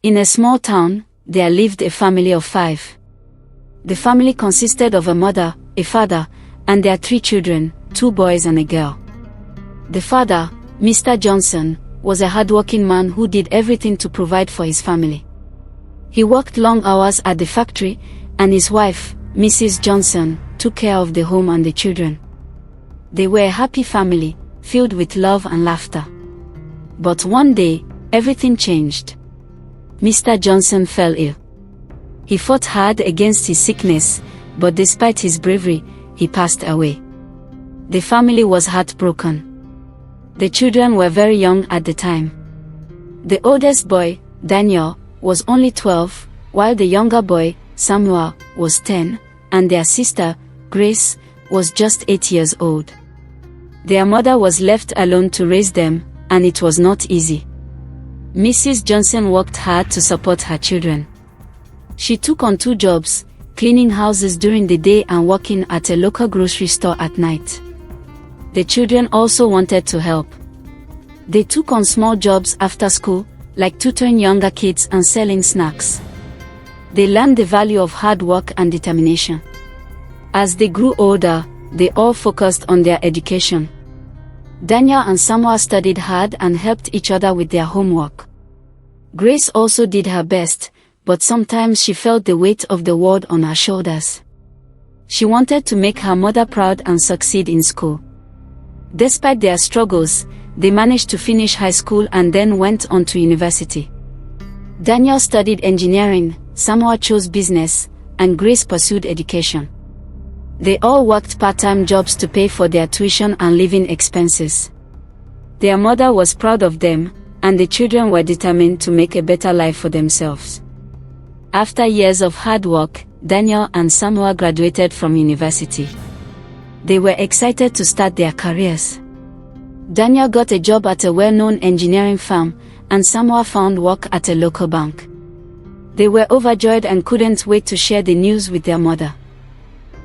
In a small town, there lived a family of 5. The family consisted of a mother, a father, and their 3 children, 2 boys and a girl. The father, Mr. Johnson, was a hardworking man who did everything to provide for his family. He worked long hours at the factory, and his wife, Mrs. Johnson, took care of the home and the children. They were a happy family, filled with love and laughter. But one day, everything changed. Mr. Johnson fell ill. He fought hard against his sickness, but despite his bravery, he passed away. The family was heartbroken. The children were very young at the time. The oldest boy, Daniel, was only 12, while the younger boy, Samuel, was 10, and their sister, Grace, was just 8 years old. Their mother was left alone to raise them, and it was not easy. Mrs. Johnson worked hard to support her children. She took on 2 jobs, cleaning houses during the day and working at a local grocery store at night. The children also wanted to help. They took on small jobs after school, like tutoring younger kids and selling snacks. They learned the value of hard work and determination. As they grew older, they all focused on their education. Daniel and Samuel studied hard and helped each other with their homework. Grace also did her best, but sometimes she felt the weight of the world on her shoulders. She wanted to make her mother proud and succeed in school. Despite their struggles, they managed to finish high school and then went on to university. Daniel studied engineering, Samuel chose business, and Grace pursued education. They all worked part-time jobs to pay for their tuition and living expenses. Their mother was proud of them, and the children were determined to make a better life for themselves. After years of hard work, Daniel and Samuel graduated from university. They were excited to start their careers. Daniel got a job at a well-known engineering firm, and Samuel found work at a local bank. They were overjoyed and couldn't wait to share the news with their mother.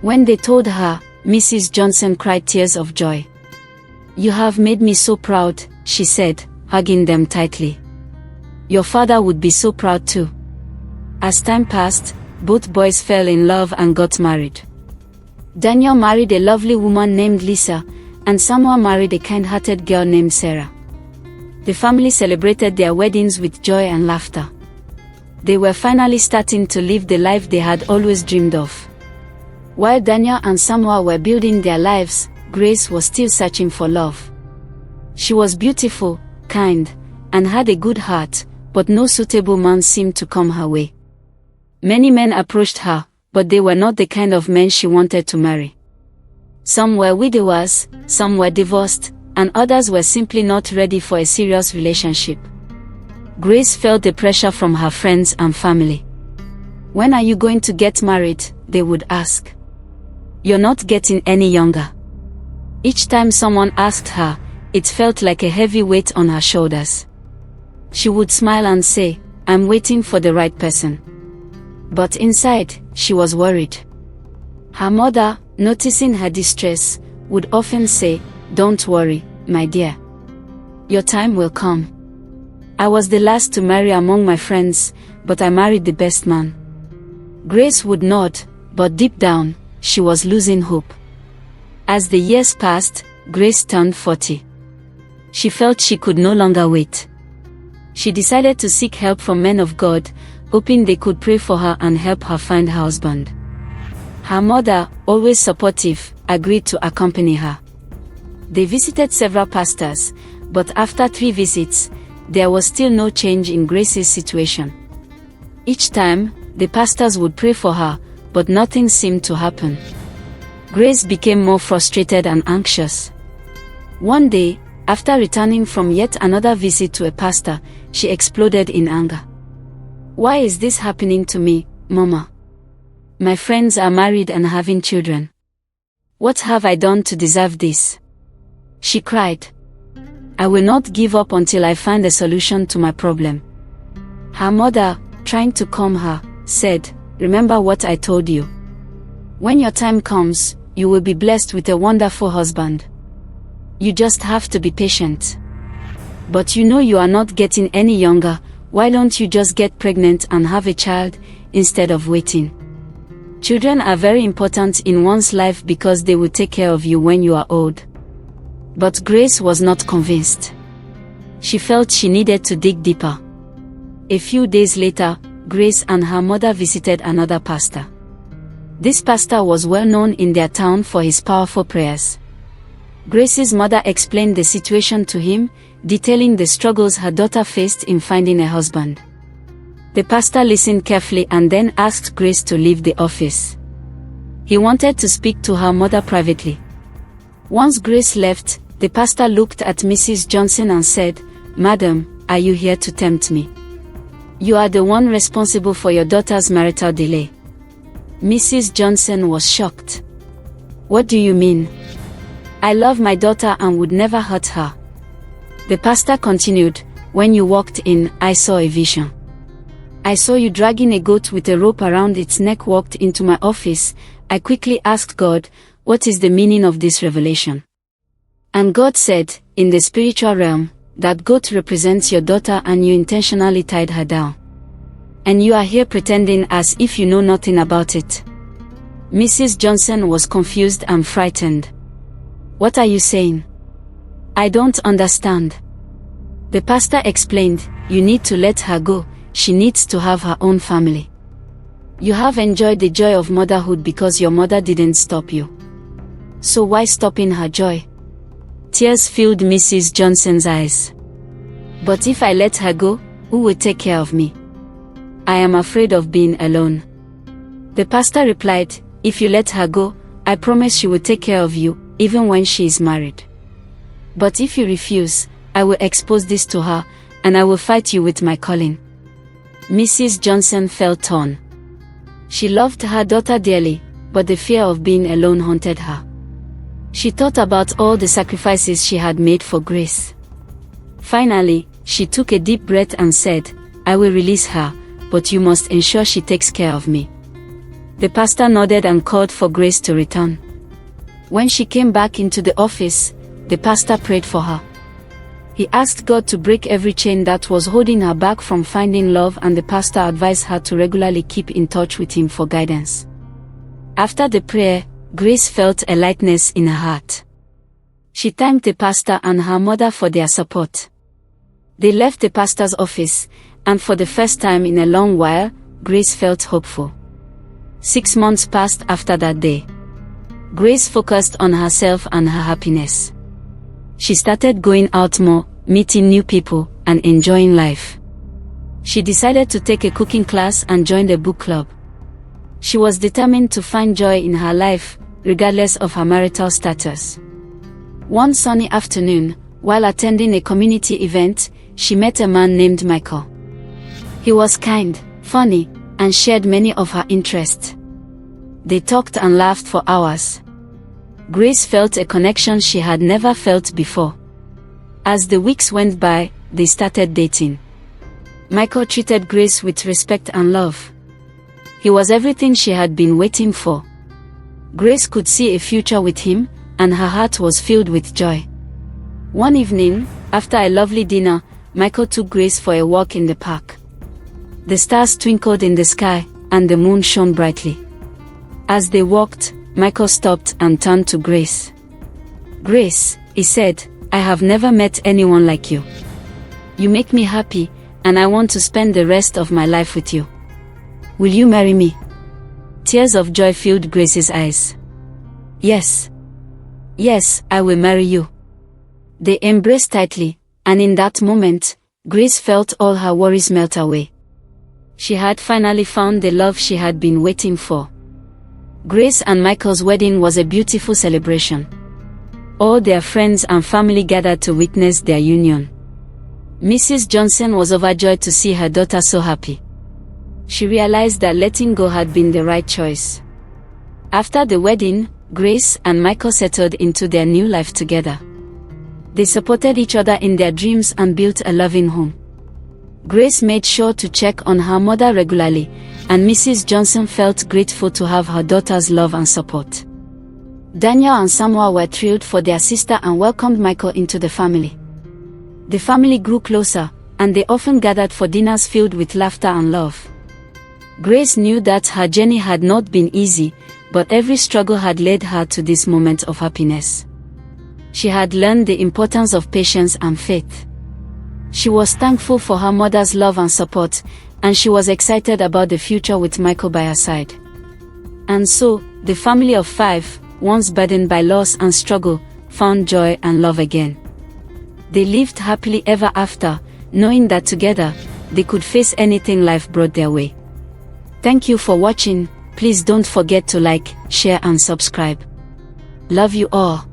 When they told her, Mrs. Johnson cried tears of joy. "You have made me so proud," she said, hugging them tightly. "Your father would be so proud too." As time passed, both boys fell in love and got married. Daniel married a lovely woman named Lisa, and Samuel married a kind-hearted girl named Sarah. The family celebrated their weddings with joy and laughter. They were finally starting to live the life they had always dreamed of. While Daniel and Samuel were building their lives, Grace was still searching for love. She was beautiful, kind, and had a good heart, but no suitable man seemed to come her way. Many men approached her, but they were not the kind of men she wanted to marry. Some were widowers, some were divorced, and others were simply not ready for a serious relationship. Grace felt the pressure from her friends and family. "When are you going to get married?" they would ask. "You're not getting any younger." Each time someone asked her, it felt like a heavy weight on her shoulders. She would smile and say, "I'm waiting for the right person." But inside, she was worried. Her mother, noticing her distress, would often say, "Don't worry, my dear. Your time will come. I was the last to marry among my friends, but I married the best man." Grace would nod, but deep down, she was losing hope. As the years passed, Grace turned 40. She felt she could no longer wait. She decided to seek help from men of God, hoping they could pray for her and help her find her husband. Her mother, always supportive, agreed to accompany her. They visited several pastors, but after 3 visits, there was still no change in Grace's situation. Each time, the pastors would pray for her, but nothing seemed to happen. Grace became more frustrated and anxious. One day, after returning from yet another visit to a pastor, she exploded in anger. "Why is this happening to me, Mama? My friends are married and having children. What have I done to deserve this?" she cried. "I will not give up until I find a solution to my problem." Her mother, trying to calm her, said, "Remember what I told you. When your time comes, you will be blessed with a wonderful husband. You just have to be patient. But you know you are not getting any younger. Why don't you just get pregnant and have a child, instead of waiting? Children are very important in one's life because they will take care of you when you are old. But Grace was not convinced. She felt she needed to dig deeper. A few days later, Grace and her mother visited another pastor. This pastor was well known in their town for his powerful prayers. Grace's mother explained the situation to him, detailing the struggles her daughter faced in finding a husband. The pastor listened carefully and then asked Grace to leave the office. He wanted to speak to her mother privately. Once Grace left, the pastor looked at Mrs. Johnson and said, "Madam, are you here to tempt me? You are the one responsible for your daughter's marital delay." Mrs. Johnson was shocked. "What do you mean? I love my daughter and would never hurt her." The pastor continued, "When you walked in, I saw a vision. I saw you dragging a goat with a rope around its neck walked into my office. I quickly asked God, what is the meaning of this revelation? And God said, in the spiritual realm, that goat represents your daughter and you intentionally tied her down. And you are here pretending as if you know nothing about it." Mrs. Johnson was confused and frightened. "What are you saying? I don't understand." The pastor explained, "You need to let her go. She needs to have her own family. You have enjoyed the joy of motherhood because your mother didn't stop you. So why stopping her joy?" Tears filled Mrs. Johnson's eyes. "But if I let her go, who will take care of me? I am afraid of being alone." The pastor replied, "If you let her go, I promise she will take care of you, even when she is married. But if you refuse, I will expose this to her, and I will fight you with my calling." Mrs. Johnson felt torn. She loved her daughter dearly, but the fear of being alone haunted her. She thought about all the sacrifices she had made for Grace. Finally, she took a deep breath and said, "I will release her, but you must ensure she takes care of me." The pastor nodded and called for Grace to return. When she came back into the office, the pastor prayed for her. He asked God to break every chain that was holding her back from finding love, and the pastor advised her to regularly keep in touch with him for guidance. After the prayer, Grace felt a lightness in her heart. She thanked the pastor and her mother for their support. They left the pastor's office, and for the first time in a long while, Grace felt hopeful. 6 months passed after that day. Grace focused on herself and her happiness. She started going out more, meeting new people, and enjoying life. She decided to take a cooking class and joined a book club. She was determined to find joy in her life, regardless of her marital status. One sunny afternoon, while attending a community event, she met a man named Michael. He was kind, funny, and shared many of her interests. They talked and laughed for hours. Grace felt a connection she had never felt before. As the weeks went by, they started dating. Michael treated Grace with respect and love. He was everything she had been waiting for. Grace could see a future with him, and her heart was filled with joy. One evening, after a lovely dinner, Michael took Grace for a walk in the park. The stars twinkled in the sky, and the moon shone brightly. As they walked, Michael stopped and turned to Grace. "Grace," he said, "I have never met anyone like you. You make me happy, and I want to spend the rest of my life with you. Will you marry me?" Tears of joy filled Grace's eyes. "Yes. Yes, I will marry you." They embraced tightly, and in that moment, Grace felt all her worries melt away. She had finally found the love she had been waiting for. Grace and Michael's wedding was a beautiful celebration. All their friends and family gathered to witness their union. Mrs. Johnson was overjoyed to see her daughter so happy. She realized that letting go had been the right choice. After the wedding, Grace and Michael settled into their new life together. They supported each other in their dreams and built a loving home. Grace made sure to check on her mother regularly, and Mrs. Johnson felt grateful to have her daughter's love and support. Daniel and Samuel were thrilled for their sister and welcomed Michael into the family. The family grew closer, and they often gathered for dinners filled with laughter and love. Grace knew that her journey had not been easy, but every struggle had led her to this moment of happiness. She had learned the importance of patience and faith. She was thankful for her mother's love and support, and she was excited about the future with Michael by her side. And so, the family of 5, once burdened by loss and struggle, found joy and love again. They lived happily ever after, knowing that together, they could face anything life brought their way. Thank you for watching. Please don't forget to like, share and subscribe. Love you all.